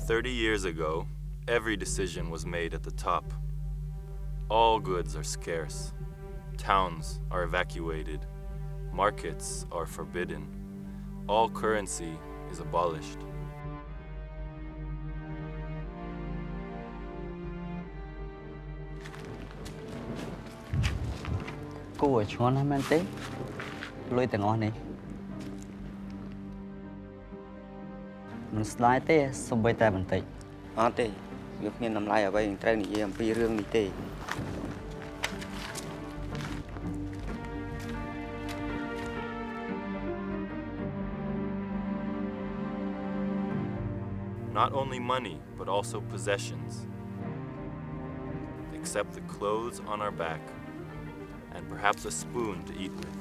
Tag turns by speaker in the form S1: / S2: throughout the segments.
S1: 30 years ago, every decision was made at the top. All goods are scarce. Towns are evacuated. Markets are forbidden. All currency is abolished.
S2: Cô ở chốn ham tế, lôi từng on này. Mình slide tế, xong bay tay bằng tay.
S3: Tế, việc mình làm lại ở đây, trai này em phi rương này tế.
S1: Not only money, but also possessions, except the clothes on our back, and perhaps a spoon to eat with.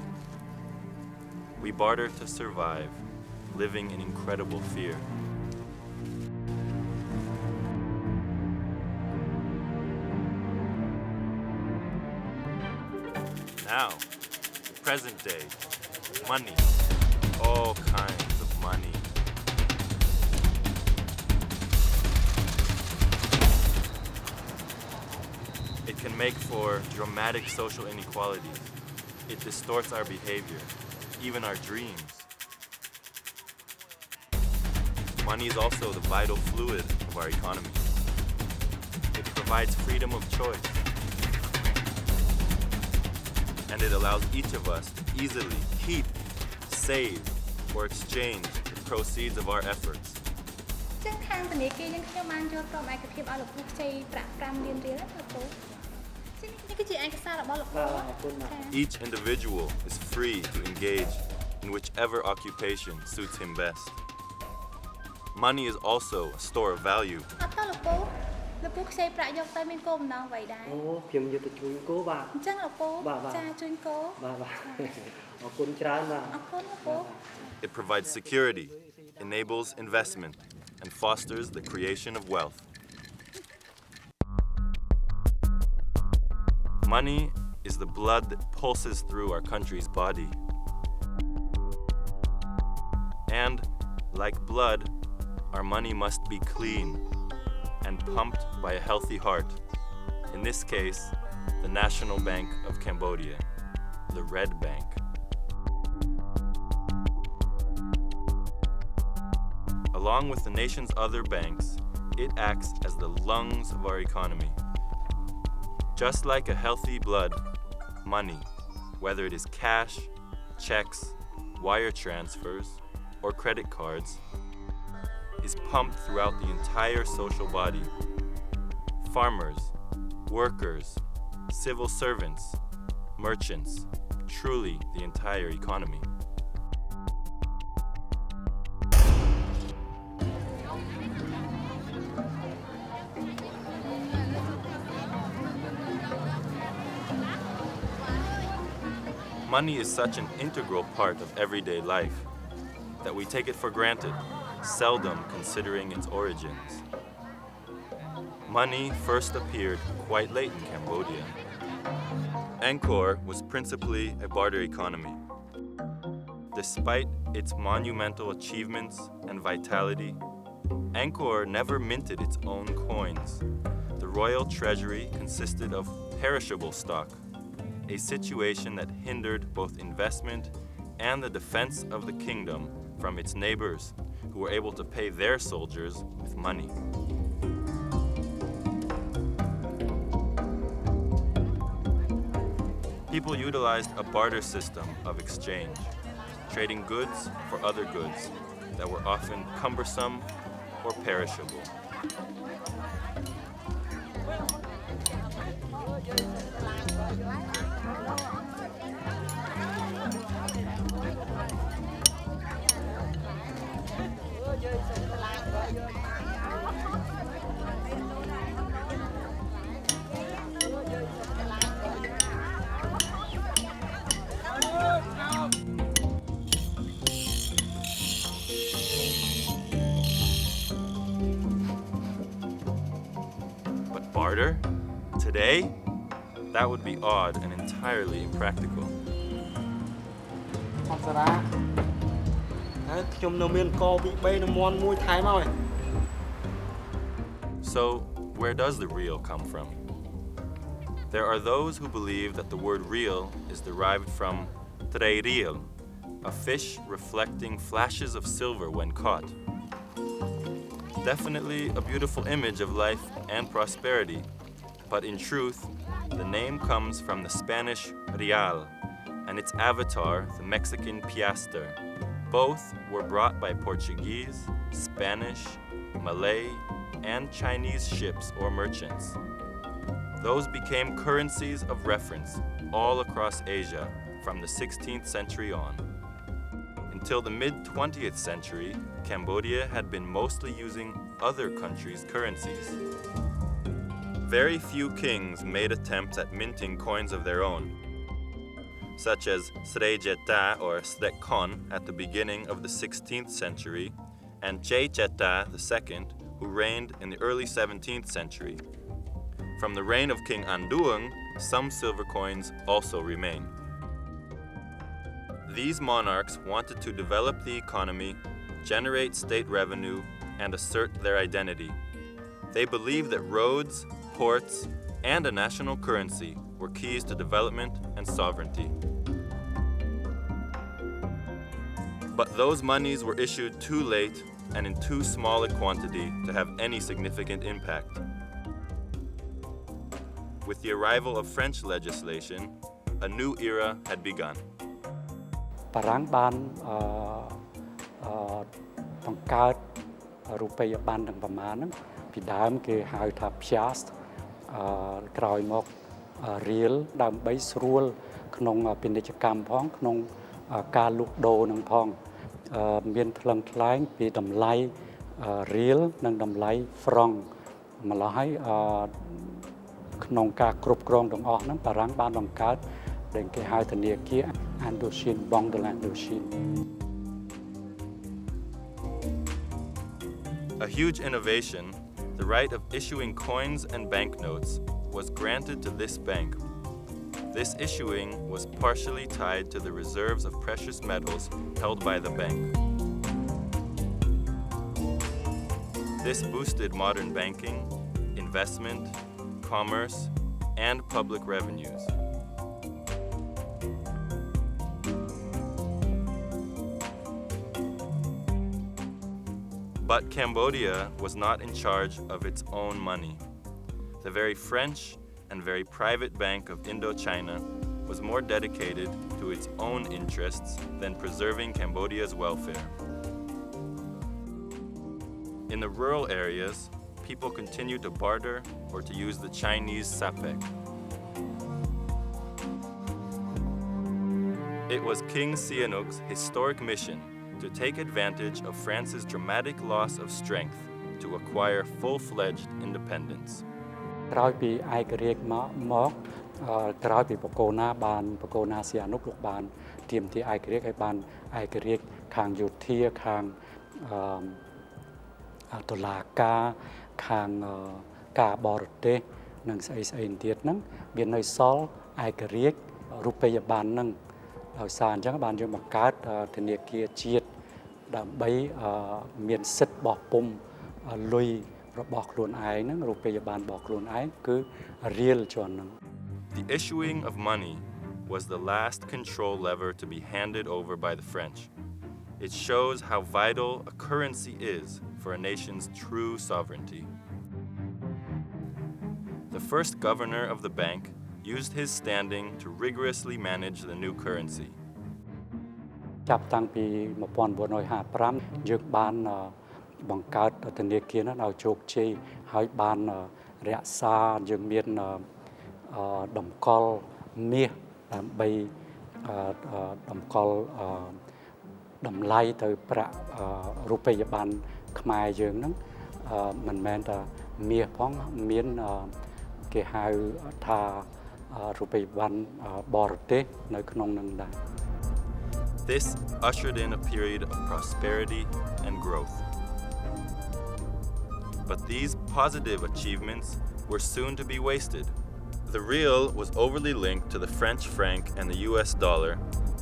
S1: We barter to survive, living in incredible fear. Now, present day, money, all kinds of money. It can make for dramatic social inequalities. It distorts our behavior, even our dreams. Money is also the vital fluid of our economy. It provides freedom of choice. And it allows each of us to easily keep, save, or exchange the proceeds of our efforts. Each individual is free to engage in whichever occupation suits him best. Money is also a store of value. It provides security, enables investment, and fosters the creation of wealth. Money is the blood that pulses through our country's body. And, like blood, our money must be clean and pumped by a healthy heart. In this case, the National Bank of Cambodia, the Red Bank. Along with the nation's other banks, it acts as the lungs of our economy. Just like a healthy blood, money, whether it is cash, checks, wire transfers, or credit cards, is pumped throughout the entire social body. Farmers, workers, civil servants, merchants, truly the entire economy. Money is such an integral part of everyday life that we take it for granted, seldom considering its origins. Money first appeared quite late in Cambodia. Angkor was principally a barter economy. Despite its monumental achievements and vitality, Angkor never minted its own coins. The royal treasury consisted of perishable stock, a situation that hindered both investment and the defense of the kingdom from its neighbors, who were able to pay their soldiers with money. People utilized a barter system of exchange, trading goods for other goods that were often cumbersome or perishable. But barter? Today? That would be odd and entirely impractical. So, where does the Riel come from? There are those who believe that the word Riel is derived from Riel, a fish reflecting flashes of silver when caught. Definitely a beautiful image of life and prosperity, but in truth, the name comes from the Spanish Riel and its avatar, the Mexican piaster. Both were brought by Portuguese, Spanish, Malay, and Chinese ships or merchants. Those became currencies of reference all across Asia from the 16th century on. Until the mid-20th century, Cambodia had been mostly using other countries' currencies. Very few kings made attempts at minting coins of their own, such as Srey Jeta or Srek Kon at the beginning of the 16th century, and Che Cheta II, who reigned in the early 17th century. From the reign of King Anduang, some silver coins also remain. These monarchs wanted to develop the economy, generate state revenue, and assert their identity. They believed that roads, ports, and a national currency were keys to development and sovereignty. But those monies were issued too late and in too small a quantity to have any significant impact. With the arrival of French legislation, a new era had begun.
S4: បារាំងបានបង្កើតរូបិយប័ណ្ណទាំងប្រមាណហ្នឹងពីដើមគេហៅថា piast ក្រោយមក Riel ដើម្បីស្រួលក្នុងពាណិជ្ជកម្មផងក្នុងការលក់ដូរនឹងផងមានថ្លឹងថ្លែងពីតម្លៃ Riel និងតម្លៃ franc ម្ល៉េះហើយក្នុងការគ្រប់គ្រងទាំងអស់ហ្នឹងបារាំងបានបង្កើតដែលគេហៅធនាគារ Indochine Banque de l'Indochine.
S1: A huge innovation, the right of issuing coins and banknotes was granted to this bank. This issuing was partially tied to the reserves of precious metals held by the bank. This boosted modern banking, investment, commerce, and public revenues. But Cambodia was not in charge of its own money. The very French and very private Bank of Indochina was more dedicated to its own interests than preserving Cambodia's welfare. In the rural areas, people continued to barter or to use the Chinese sapek. It was King Sihanouk's historic mission to take advantage of France's dramatic loss of strength to acquire full-fledged independence.
S4: ក្រោយពីឯករាជ្យមកក្រោយពីបកូណាស៊ីអានុកលោកបានទាមទារឯករាជ្យឲ្យបានឯករាជ្យខាងយោធាខាងតុលាការខាងការបរទេសនិងស្អីទៀតហ្នឹងមាននៅសល់ឯករាជ្យរូបិយប័ណ្ណហ្នឹងដោយសារអញ្ចឹងបានយើងបង្កើតធនាគារជាតិដើម្បីមានសិទ្ធិបោះពុម្ពលុយរបស់ខ្លួនឯងហ្នឹងរូបិយប័ណ្ណរបស់ខ្លួនឯងគឺ Riel ជាន់ហ្នឹង
S1: The issuing of money was the last control lever to be handed over by the French. It shows how vital a currency is for a nation's true sovereignty. The first governor of the bank used his standing to rigorously manage the new currency.
S4: ចាប់តាំងពី1955យើងបានបង្កើតធនាគារនោះឲ្យជោគជ័យហើយបានរក្សាយើងមានតម្កល់មាសដើម្បីតម្កល់តម្លៃទៅប្រាក់រូបិយប័ណ្ណខ្មែរយើងហ្នឹងមិនមែនតែមាសផងមានគេហៅថារូបិយប័ណ្ណបរទេសនៅក្នុងនឹងដែរ
S1: This ushered in a period of prosperity and growth. But these positive achievements were soon to be wasted. The Riel was overly linked to the French franc and the US dollar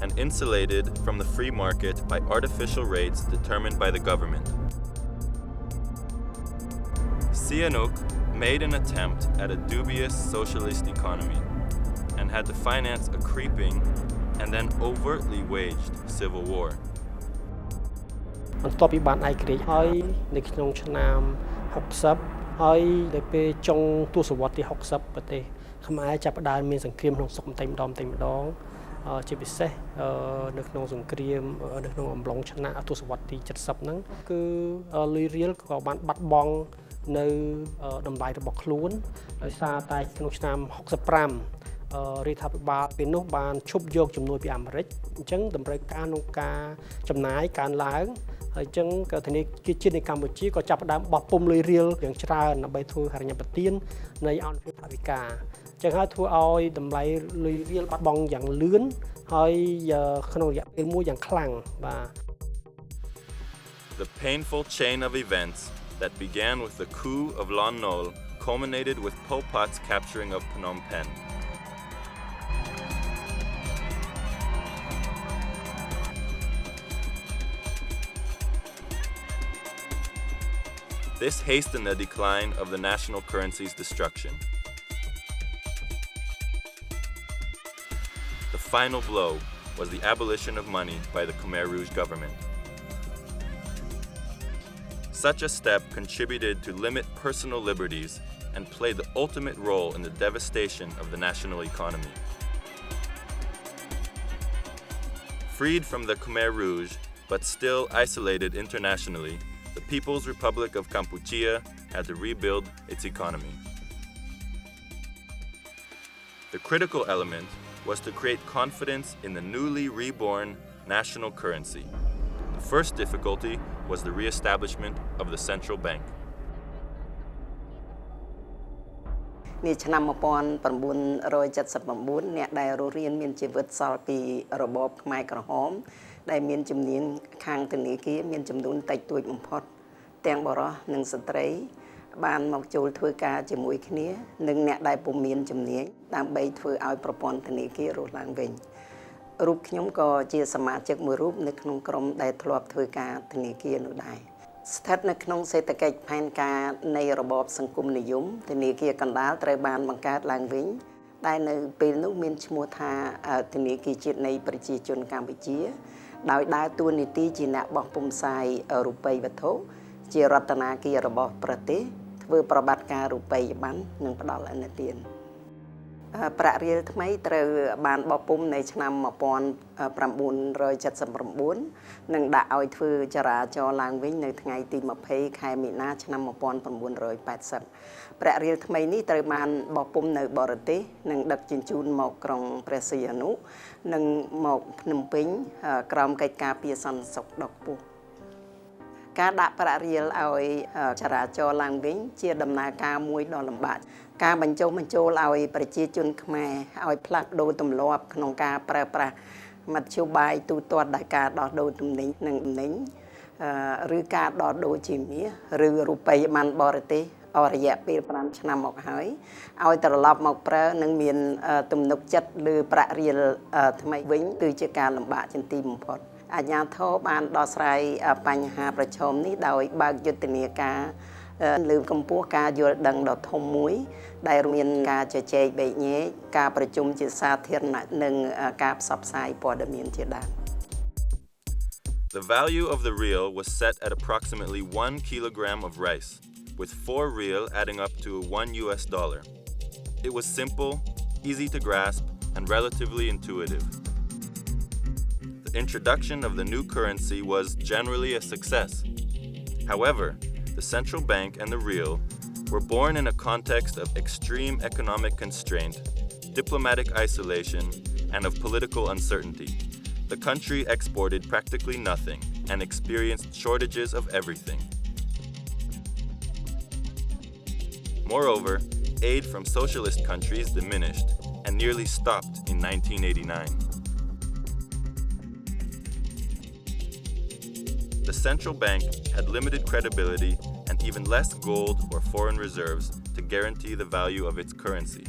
S1: and insulated from the free market by artificial rates determined by the government. Sihanouk made an attempt at a dubious socialist economy and had to finance a creeping and then overtly waged civil war.
S5: បន្ទាប់ពីបានឯករាជ្យហើយនៅក្នុងឆ្នាំ60ហើយនៅពេលចុងទសវត្សរ៍ទី60ប្រទេសខ្មែរចាប់ផ្ដើមមានសង្គ្រាមក្នុងស្រុកបន្តិចម្ដងជាពិសេសនៅក្នុងសង្គ្រាមនៅក្នុងអំឡុងឆ្នាំទសវត្សរ៍ទី70ហ្នឹងគឺលុយរៀលក៏បានបាត់បង់នៅតម្លៃរបស់ខ្លួនដោយសារតែក្នុងឆ្នាំ65រដ្ឋាភិបាលពេលនោះបានឈប់យកជំនួយពីអាមេរិកអញ្ចឹងតម្រូវការក្នុងការចំណាយកើនឡើងហើយអញ្ចឹងក៏ធនាគារជាតិនៃកម្ពុជាក៏ចាប់ផ្ដើមបោះពុម្ពលុយរៀលយ៉ាងច្រើនដើម្បីធ្វើហិរញ្ញប្បទាននៃអន្តរជាតិថវិកាអញ្ចឹងហើយធ្វើឲ្យតម្លៃលុយរៀលបាត់បង់យ៉ាងលឿនហើយក្នុងរយៈពេលមួយយ៉ាងខ្លាំងបាទ
S1: The painful chain of events that began with the coup of Lon Nol culminated with Pol Pot's capturing of Phnom Penh. This hastened the decline of the national currency's destruction. The final blow was the abolition of money by the Khmer Rouge government. Such a step contributed to limit personal liberties and played the ultimate role in the devastation of the national economy. Freed from the Khmer Rouge, but still isolated internationally, the People's Republic of Kampuchea had to rebuild its economy. The critical element was to create confidence in the newly reborn national currency. The first difficulty was the re-establishment of the central bank.
S6: នាឆ្នាំ1979អ្នកដែលរស់រានមានជីវិតសល់ពីរបបខ្មែរក្រហមដែលមានជំនាញខាងធនាគារមានចំនួនតិចតួចបំផុតទាំងបរិសុទ្ធនិងស្ត្រីបានមកចូលធ្វើការជាមួយគ្នានិងអ្នកដែលពុំមានជំនាញដើម្បីធ្វើឲ្យប្រព័ន្ធធនាគាររស់ឡើងវិញរូបខ្ញុំក៏ជាសមាជិកមួយរូបនៅក្នុងក្រុមដែលធ្លាប់ធ្វើការធនាគារនោះដែរស្ថិតនៅក្នុងសេដ្ឋកិច្ចផែនការនៃរបបសង្គមនិយមធនាគារកណ្ដាលត្រូវបានបង្កើតឡើងវិញដែលនៅពេលនោះមានឈ្មោះថាធនាគារជាតិនៃប្រជាជនកម្ពុជាដោយដើរតួនាទីជាអ្នកបោះពុម្ពផ្សាយរូបិយវត្ថុជារដ្ឋាភិបាលរបស់ប្រទេសធ្វើប្រតិបត្តិការរូបិយប័ណ្ណនិងផ្ដល់ឥណទានប្រាក់រៀលថ្មីត្រូវបានបោះពុម្ពនៅឆ្នាំ1979និងដាក់ឲ្យធ្វើចរាចរណ៍ឡើងវិញនៅថ្ងៃទី20ខែមីនាឆ្នាំ1980ប្រាក់រៀលថ្មីនេះត្រូវបានបោះពុម្ពនៅបរទេសនិងដឹកជញ្ជូនមកក្រុងព្រះសីហនុនិងមកភ្នំពេញក្រោមកិច្ចការពារសន្តិសុខដ៏ខ្ពស់ការដាក់ប្រាក់រៀលឲ្យចរាចរណ៍ឡើងវិញជាដំណើរការមួយដ៏លំបាកការបញ្ចុះបញ្ចូលឲ្យប្រជាជនខ្មែរឲ្យផ្លាស់ប្ដូរទម្លាប់ក្នុងការប្រើប្រាស់មធ្យោបាយទូទាត់ដោយការដោះដូរទំនិញនិងទំនិញឬការដោះដូរជាមាសឬរូបិយប័ណ្ណបរទេសអស់រយៈពេល5ឆ្នាំមកហើយឲ្យត្រឡប់មកប្រើនិងមានទំនុកចិត្តលើប្រាក់រៀលថ្មីវិញគឺជាការលំបាកជាទីបំផុតអាជ្ញាធរបានដោះស្រាយបញ្ហាប្រឈមនេះដោយបើកយុទ្ធនាការលើកកម្ពស់ការយល់ដឹងដ៏ធំមួយដែលមានការជជែកបែកញែកការប្រជុំជាសាធារណៈនិងការផ្សព្វផ្សាយព័ត៌មានជាដើម
S1: The value of the riel was set at approximately 1 kilogram of rice, with 4 riel adding up to $1. It was simple, easy to grasp, and relatively intuitive. The introduction of the new currency was generally a success. However, the central bank and the riel were born in a context of extreme economic constraint, diplomatic isolation, and of political uncertainty. The country exported practically nothing and experienced shortages of everything. Moreover, aid from socialist countries diminished and nearly stopped in 1989. The central bank had limited credibility and even less gold or foreign reserves to guarantee the value of its currency.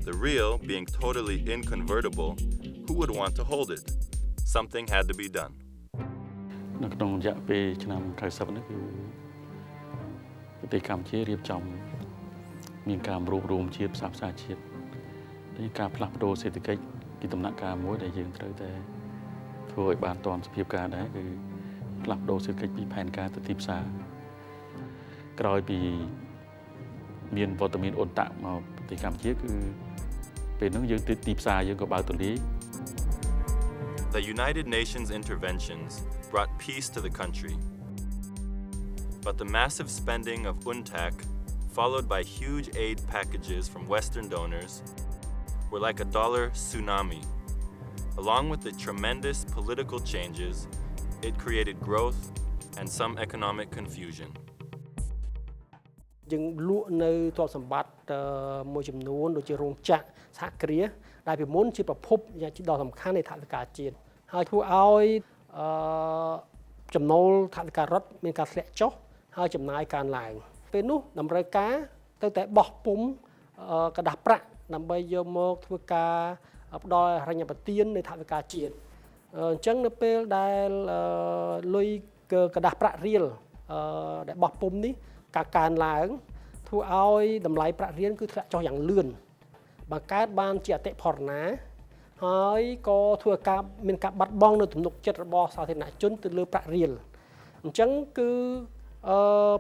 S1: The riel being totally inconvertible, who would want to hold it? Something had to be done.
S7: នៅក្នុងរយៈពេលឆ្នាំ90នេះគឺ ប្រទេសកម្ពុជារៀបចំមានការរួបរวมជាតិផ្សះផ្សាជាតិនេះការផ្លាស់ប្ដូរសេដ្ឋកិច្ចពីដំណាក់កាលមួយដែលយើងត្រូវតែធ្វើឲ្យបានទាន់សភាពការដែរគឺផ្លាស់ប្ដូរសេដ្ឋកិច្ចពីផែនការទៅទីផ្សារក្រោយពីមានវត្តមានអ៊ុនតាក់មកប្រទេសកម្ពុជាគឺពេលហ្នឹងយើងទីផ្សារយើងក៏បើកទូលាយ
S1: The United Nations interventions brought peace to the country. But the massive spending of UNTAC, followed by huge aid packages from Western donors, were like a dollar tsunami. Along with the tremendous political changes, it created growth and some economic confusion.
S5: យើងលក់នៅទ្រព្យសម្បត្តិមួយចំនួនដូចជារោងចក្រសហគ្រាសដែលពីមុនជាប្រភពដ៏សំខាន់នៃថវិកាជាតិហើយធ្វើឲ្យចំណូលថវិការដ្ឋមានការធ្លាក់ចុះហើយចំណាយកើនឡើងពេលនោះតម្រូវការទៅតែបោះពុម្ពกระดาษប្រាក់ដើម្បីយកមកធ្វើការផ្ដល់រញ្ញបទាននៃថវិកាជាតិអញ្ចឹងនៅពេលដែលលុយកระดาษប្រាក់រៀលដែលបោះពុម្ពនេះការកើនឡើងធ្វើឲ្យតម្លៃប្រាក់រៀលគឺធ្លាក់ចុះយ៉ាងលឿនបង្កើតបានជាអតិផរណាហើយក៏ធ្វើការមានការបាត់បង់នៅទំនុកចិត្តរបស់សាធារណជនទៅលើប្រាក់រៀលអញ្ចឹងគឺ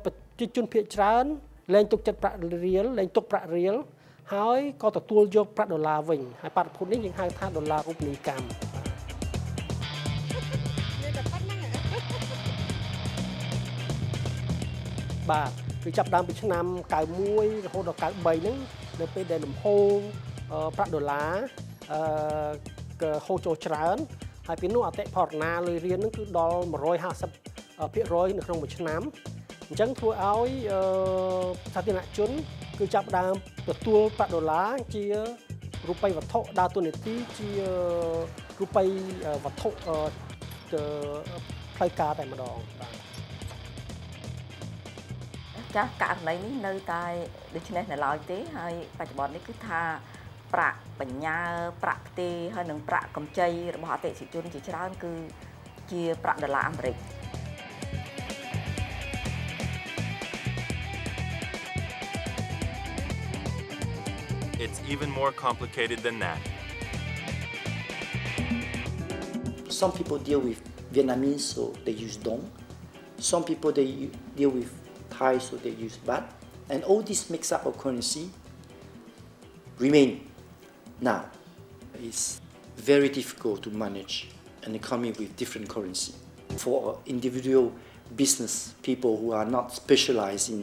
S5: ប្រជាជនភាគច្រើនលែងទុកចិត្តប្រាក់រៀលលែងទុកប្រាក់រៀលហើយក៏ទទួលយកប្រាក់ដុល្លារវិញហើយបាតុភូតនេះយើងហៅថាដុល្លាររូបនីយកម្មបាទគឺចាប់ដើមពីឆ្នាំ91រហូតដល់93ហ្នឹងនៅពេលដែលលំហូរប្រាក់ដុល្លារហូរចូលច្រើនហើយពីនោះអតិផរណាលុយរៀលហ្នឹងគឺដល់150%នៅក្នុងមួយឆ្នាំអញ្ចឹងធ្វើឲ្យសាធារណជនគឺចាប់ដើមទទួលប្រាក់ដុល្លារជារូបិយវត្ថុដើរតួនាទីជារូបិយវត្ថុផ្លូវការតែម្ដងបាទ
S8: ចាស់ករណីនេះនៅតែដូចនេះនៅឡើយទេហើយបច្ចុប្បន្ននេះគឺថាប្រាក់បញ្ញើប្រាក់ផ្ទេរហើយនិងប្រាក់កម្ចីរបស់អតិថិជនជាច្រើនគឺជាប្រាក់ដុល្លារអាមេរិក
S1: It's even more complicated than that.
S9: Some people deal with Vietnamese, so they use dong. Some people they deal with Thai, so they use baht. And all this mix up of currency remain now. It's very difficult to manage an economy with different currency. For individual business people who are not specialized in